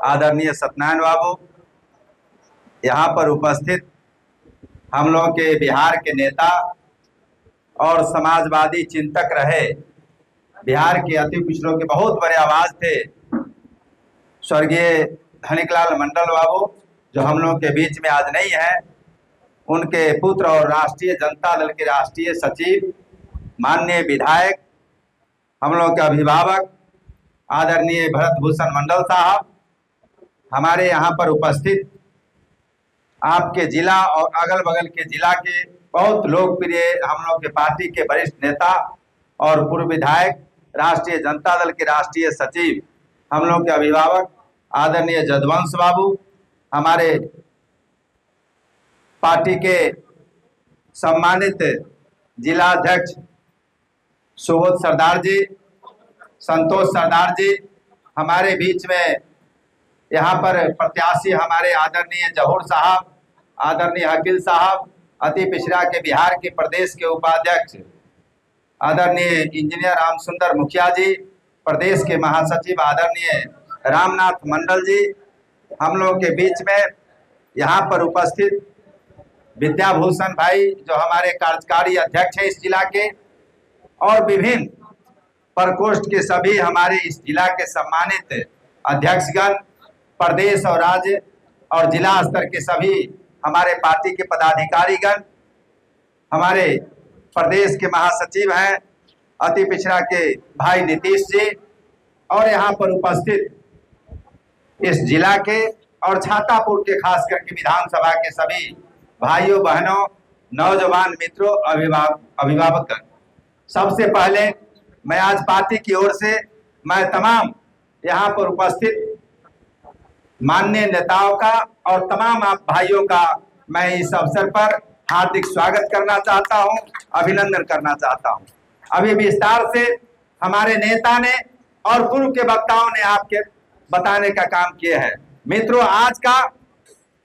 आदरणीय सत्यनारायण बाबू, यहाँ पर उपस्थित हम लोग के बिहार के नेता और समाजवादी चिंतक रहे, बिहार के अति पिछड़ों के बहुत बड़े आवाज थे स्वर्गीय धनिकलाल मंडल बाबू, जो हम लोग के बीच में आज नहीं है। उनके पुत्र और राष्ट्रीय जनता दल के राष्ट्रीय सचिव, माननीय विधायक, हम लोग के अभिभावक आदरणीय भरत भूषण मंडल साहब, हमारे यहाँ पर उपस्थित आपके जिला और अगल बगल के जिला के बहुत लोकप्रिय हम लोग के पार्टी के वरिष्ठ नेता और पूर्व विधायक, राष्ट्रीय जनता दल के राष्ट्रीय सचिव, हम लोग के अभिभावक आदरणीय जदवंश बाबू, हमारे पार्टी के सम्मानित जिला अध्यक्ष सुबोध सरदार जी, संतोष सरदार जी, हमारे बीच में यहाँ पर प्रत्याशी हमारे आदरणीय जहूर साहब, आदरणीय हकील साहब, अति पिछड़ा के बिहार के प्रदेश के उपाध्यक्ष आदरणीय इंजीनियर राम सुंदर मुखिया जी, प्रदेश के महासचिव आदरणीय रामनाथ मंडल जी, हम लोग के बीच में यहाँ पर उपस्थित विद्याभूषण भाई, जो हमारे कार्यकारी अध्यक्ष हैं इस जिला के, और विभिन्न प्रकोष्ठ के सभी हमारे इस जिला के सम्मानित अध्यक्षगण, प्रदेश और राज्य और जिला स्तर के सभी हमारे पार्टी के पदाधिकारीगण, हमारे प्रदेश के महासचिव हैं अति पिछड़ा के भाई नीतीश जी, और यहाँ पर उपस्थित इस जिला के और छातापुर के खास करके विधानसभा के सभी भाइयों बहनों, नौजवान मित्रों, अभिभावक, सबसे पहले मैं आज पार्टी की ओर से मैं तमाम यहाँ पर उपस्थित माननीय नेताओं का और तमाम आप भाइयों का मैं इस अवसर पर हार्दिक स्वागत करना चाहता हूं, अभिनंदन करना चाहता हूं। अभी विस्तार से हमारे नेता ने और पूर्व के वक्ताओं ने आपके बताने का काम किया है। मित्रों, आज का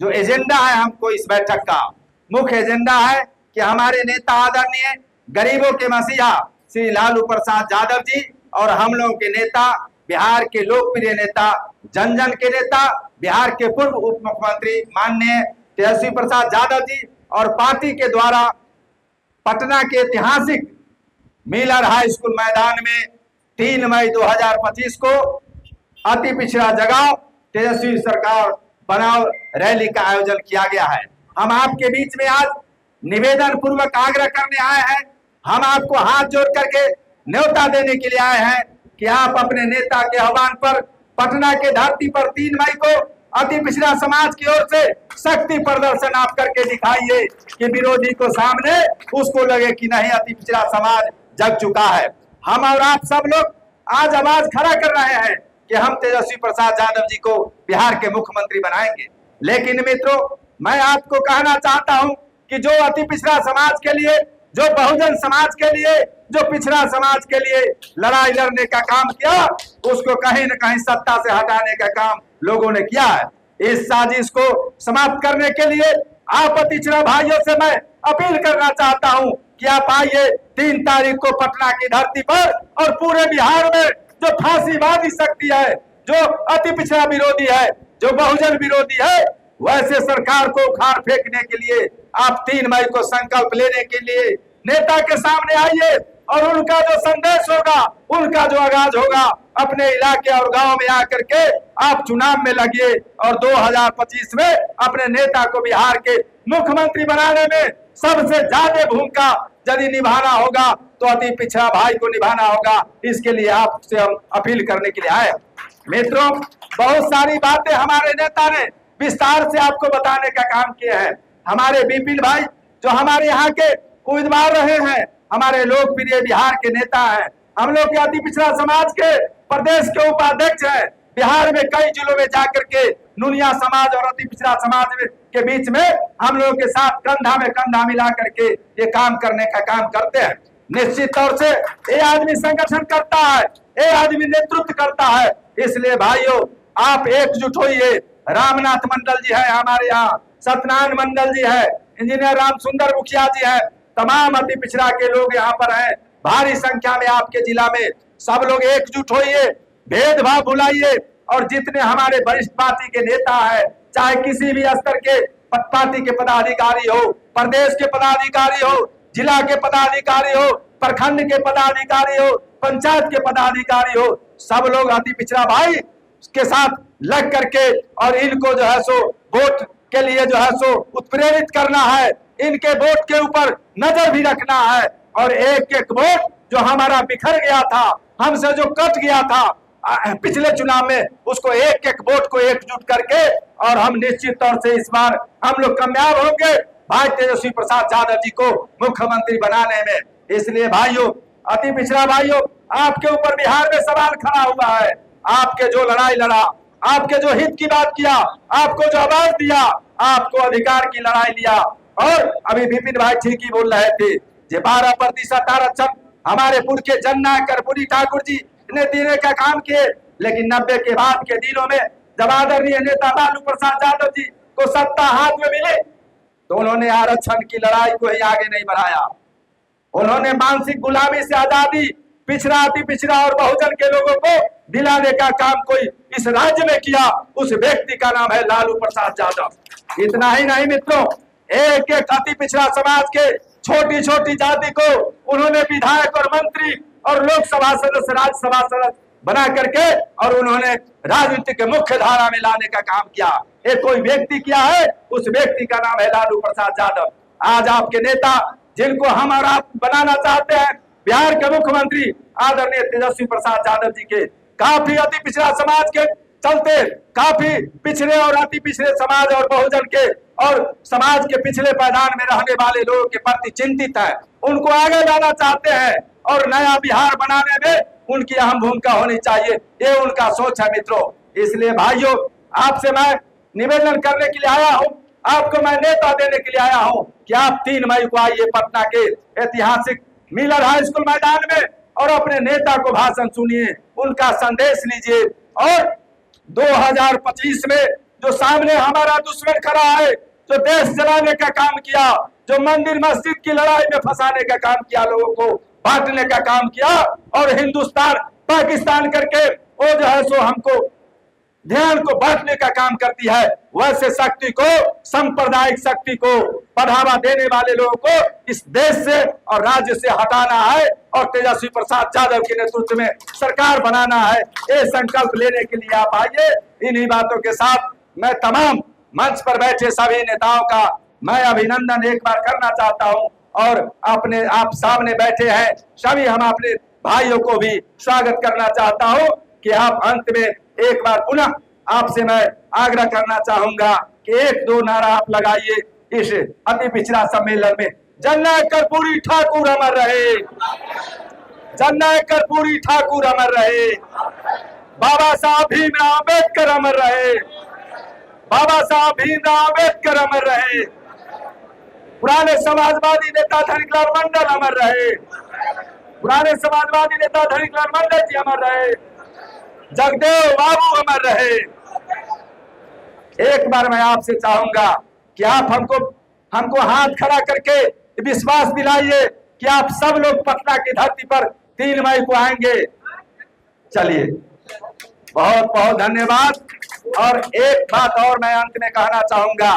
जो एजेंडा है, हमको इस बैठक का मुख्य एजेंडा है कि हमारे नेता आदरणीय गरीबों के मसीहा श्री लालू प्रसाद यादव जी और हम लोगों के नेता, बिहार के लोकप्रिय नेता, जन जन के नेता, बिहार के पूर्व उप मुख्यमंत्री माननीय तेजस्वी प्रसाद यादव जी और पार्टी के द्वारा पटना के ऐतिहासिक मिलर हाई स्कूल मैदान में 3 मई 2025 को अति पिछड़ा जगाओ, तेजस्वी सरकार बनाओ रैली का आयोजन किया गया है। हम आपके बीच में आज निवेदन पूर्वक आग्रह करने आए हैं, हम आपको हाथ जोड़ करके न्योता देने के लिए आए हैं कि आप अपने नेता के आह्वान पर पटना के धरती पर 3 मई को अति पिछड़ा समाज की ओर से शक्ति प्रदर्शन आप करके दिखाइए कि विरोधी को सामने उसको लगे कि नहीं, अति पिछड़ा समाज जग चुका है। हम और आप सब लोग आज आवाज खड़ा कर रहे हैं कि हम तेजस्वी प्रसाद यादव जी को बिहार के मुख्यमंत्री बनाएंगे। लेकिन मित्रों, मैं आपको कहना चाहता हूं कि जो अति पिछड़ा समाज के लिए, जो बहुजन समाज के लिए, जो पिछड़ा समाज के लिए लड़ाई लड़ने का काम किया, उसको कहीं न कहीं सत्ता से हटाने का काम लोगों ने किया है। इस साजिश को समाप्त करने के लिए आप पिछड़ा भाइयों से मैं अपील करना चाहता हूं कि आप आइए 3 तारीख को पटना की धरती पर, और पूरे बिहार में जो फांसीवादी शक्ति है, जो अति पिछड़ा विरोधी है, जो बहुजन विरोधी है, वैसे सरकार को उखाड़ फेंकने के लिए आप 3 मई को संकल्प लेने के लिए नेता के सामने आइए, और उनका जो संदेश होगा, उनका जो आगाज होगा, अपने इलाके और गांव में आकर के आप चुनाव में लगिए और 2025 में अपने नेता को बिहार के मुख्यमंत्री बनाने में सबसे ज्यादा भूमिका यदि निभाना होगा तो अति पिछड़ा भाई को निभाना होगा। इसके लिए आपसे हम अपील करने के लिए आए। मित्रों, बहुत सारी बातें हमारे नेता ने विस्तार से आपको बताने का काम किया है। हमारे विपिन भाई, जो हमारे यहाँ के उम्मीदवार रहे हैं, हमारे लोकप्रिय बिहार के नेता हैं, हम लोग के अति पिछड़ा समाज के प्रदेश के उपाध्यक्ष हैं, बिहार में कई जिलों में जाकर के नुनिया समाज और अति पिछड़ा समाज के बीच में हम लोगों के साथ कंधा में कंधा मिला करके ये काम करने का काम करते हैं। निश्चित तौर से ये आदमी संगठन करता है, ये आदमी नेतृत्व करता है। इसलिए भाइयों, आप एकजुट होइए। रामनाथ मंडल जी है हमारे यहाँ, सत्यनारायण मंडल जी है, इंजीनियर राम सुंदर मुखिया जी है, तमाम अति पिछड़ा के लोग यहाँ पर हैं, भारी संख्या में आपके जिला में। सब लोग एकजुट होइए, भेदभाव भुलाइए और जितने हमारे वरिष्ठ पार्टी के नेता है, चाहे किसी भी स्तर के पार्टी के पदाधिकारी हो, प्रदेश के पदाधिकारी हो, जिला के पदाधिकारी हो, प्रखंड के पदाधिकारी हो, पंचायत के पदाधिकारी हो, सब लोग अति पिछड़ा भाई के साथ लग करके और इनको जो है सो वोट के लिए जो है सो उत्प्रेरित करना है। इनके वोट के ऊपर नजर भी रखना है और एक एक वोट जो हमारा बिखर गया था, हमसे जो कट गया था पिछले चुनाव में, उसको एक एक वोट को एकजुट करके और हम निश्चित तौर से इस बार हम लोग कामयाब होंगे भाई तेजस्वी प्रसाद यादव जी को मुख्यमंत्री बनाने में। इसलिए भाइयों, अति पिछड़ा भाइयों, आपके ऊपर बिहार में सवाल खड़ा हुआ है। आपके जो लड़ाई लड़ा, आपके जो हित की बात किया, आपको जो आवाज दिया, आपको अधिकार की लड़ाई लिया। और अभी विपिन भाई ठीक ही बोल रहे थे, 12% आरक्षण हमारे पूर्व के जननायक कर्पूरी ठाकुर जी ने देने का काम किए, लेकिन 90 के बाद के दिनों में जब आदरणीय नेता लालू प्रसाद यादव जी को सत्ता हाथ में मिले तो उन्होंने आरक्षण की लड़ाई को ही आगे नहीं बढ़ाया। उन्होंने मानसिक गुलामी से आजादी पिछड़ा, अति पिछड़ा और बहुजन के लोगों को दिलाने का काम कोई इस राज्य में किया, उस व्यक्ति का नाम है लालू प्रसाद यादव। इतना ही नहीं मित्रों, एक एक अति पिछड़ा समाज के छोटी छोटी जाति को उन्होंने विधायक और मंत्री और लोकसभा सदस्य, राज्यसभा सदस्य बना करके और उन्होंने राजनीति के मुख्य धारा में लाने का काम किया। एक कोई व्यक्ति किया है, उस व्यक्ति का नाम है लालू प्रसाद यादव। आज आपके नेता जिनको हम और आप बनाना चाहते हैं बिहार के मुख्यमंत्री आदरणीय तेजस्वी प्रसाद यादव जी के काफी अति पिछड़ा समाज के चलते, काफी पिछड़े और अति पिछड़े समाज और बहुजन के और समाज के पिछले पायदान में रहने वाले लोगों के प्रति चिंतित है, उनको आगे लाना चाहते हैं और नया बिहार बनाने में उनकी अहम भूमिका होनी चाहिए, ये उनका सोच है मित्रों। इसलिए भाइयों, आपसे मैं निवेदन करने के लिए आया हूं, आपको मैं नेता देने के लिए आया हूं कि आप 3 मई को आइए पटना के ऐतिहासिक मिलर हाई स्कूल मैदान में और अपने नेता को भाषण सुनिए, उनका संदेश लीजिए। और 2025 में जो सामने हमारा दुश्मन खड़ा है, जो देश जलाने का काम किया, जो मंदिर मस्जिद की लड़ाई में फंसाने का काम किया, लोगों को बांटने का काम किया और हिंदुस्तान पाकिस्तान करके वो जो है सो हमको ध्यान को बांटने का काम करती है, वैसे शक्ति को, सांप्रदायिक शक्ति को बढ़ावा देने वाले लोगों को इस देश से और राज्य से हटाना है और तेजस्वी प्रसाद यादव के नेतृत्व में सरकार बनाना है। ये संकल्प लेने के लिए आप आइए। इन्हीं बातों के साथ मैं तमाम मंच पर बैठे सभी नेताओं का मैं अभिनंदन एक बार करना चाहता हूं और अपने आप सामने बैठे हैं सभी हम अपने भाइयों को भी स्वागत करना चाहता हूं कि आप अंत में एक बार पुनः आपसे मैं आग्रह करना चाहूंगा कि 1-2 नारा आप लगाइए इस अति पिछड़ा सम्मेलन में। जननायक कर्पूरी ठाकुर अमर रहे, जननायक कर्पूरी ठाकुर अमर रहे, बाबा साहब भीमराव अम्बेडकर अमर रहे, बाबा साहब भीमराव अम्बेडकर अमर रहे, पुराने समाजवादी नेता धनिकलाल मंडल अमर रहे, पुराने समाजवादी नेता धनिकलाल मंडल जी अमर रहे, जगदेव बाबू अमर रहे। एक बार मैं आपसे चाहूंगा कि आप हमको हाथ खड़ा करके विश्वास दिलाइए कि आप सब लोग पटना की धरती पर 3 मई को आएंगे। चलिए, बहुत बहुत धन्यवाद। और एक बात और मैं अंत में कहना चाहूंगा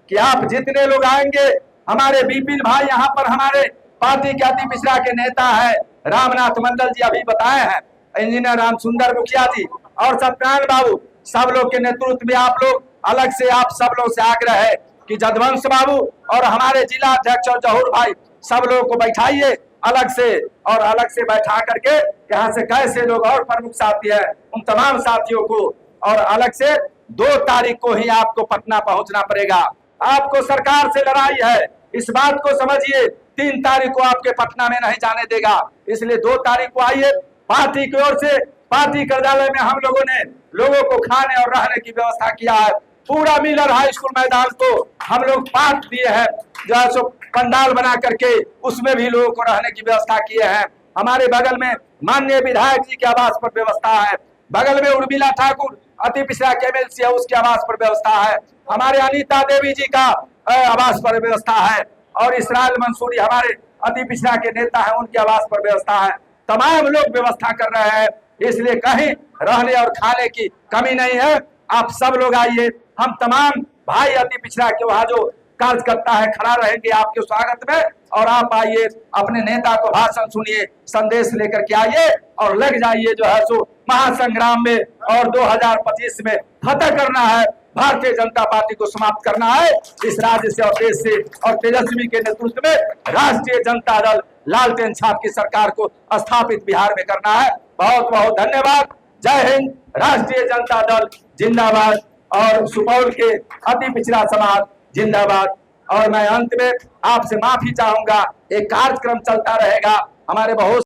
कि आप जितने लोग आएंगे, हमारे विपिन भाई यहाँ पर हमारे पार्टी के अति पिछड़ा के नेता है, रामनाथ मंडल जी अभी बताए हैं, इंजीनियर राम सुंदर मुखिया जी और सत्यनारायण बाबू, सब लोग के नेतृत्व में आप लोग अलग से, आप सब लोग से आग्रह है कि जदवंश बाबू और हमारे जिला अध्यक्ष और जहूर भाई सब लोगों को बैठाइए अलग से, और अलग से बैठा करके यहाँ से कैसे लोग और प्रमुख साथी है उन तमाम साथियों को, और अलग से 2 तारीख को ही आपको पटना पहुंचना पड़ेगा। आपको सरकार से लड़ाई है, इस बात को समझिए। 3 तारीख को आपके पटना में नहीं जाने देगा, इसलिए 2 तारीख को आइए। पार्टी की ओर से पार्टी कार्यालय में हम लोगों ने लोगों को खाने और रहने की व्यवस्था किया है। पूरा मिलर हाई स्कूल मैदान को हम लोग पार्क दिए हैं, जो है सो पंडाल बना करके उसमें भी लोगों को रहने की व्यवस्था किए हैं। हमारे बगल में माननीय विधायक जी के आवास पर व्यवस्था है, बगल में उर्मिला ठाकुर अति पिछड़ा केएमएलसी है, उसके आवास पर व्यवस्था है। हमारे अनीता देवी जी का आवास पर व्यवस्था है, और इसराइल मंसूरी हमारे अति पिछड़ा के नेता है, उनके आवास पर व्यवस्था है। तमाम लोग व्यवस्था कर रहे हैं इसलिए कहीं रहने और खाने की कमी नहीं है। आप सब लोग आइए, हम तमाम भाई अति पिछड़ा के वहां जो कार्यकर्ता है खड़ा रहेंगे आपके स्वागत में, और आप आइए, अपने नेता को भाषण सुनिए, संदेश लेकर के आइए और लग जाइए जो है सो महासंग्राम में। और 2025 में फतह करना है, भारतीय जनता पार्टी को समाप्त करना है इस राज्य से और देश से। और तेजस्वी के नेतृत्व में राष्ट्रीय जनता दल लालटेन छाप की सरकार को स्थापित बिहार में करना है। बहुत बहुत धन्यवाद। जय हिंद। राष्ट्रीय जनता दल जिंदाबाद और सुपौल के अति पिछड़ा समाज जिंदाबाद। और मैं अंत में आपसे माफी चाहूंगा, एक कार्यक्रम चलता रहेगा, हमारे बहुत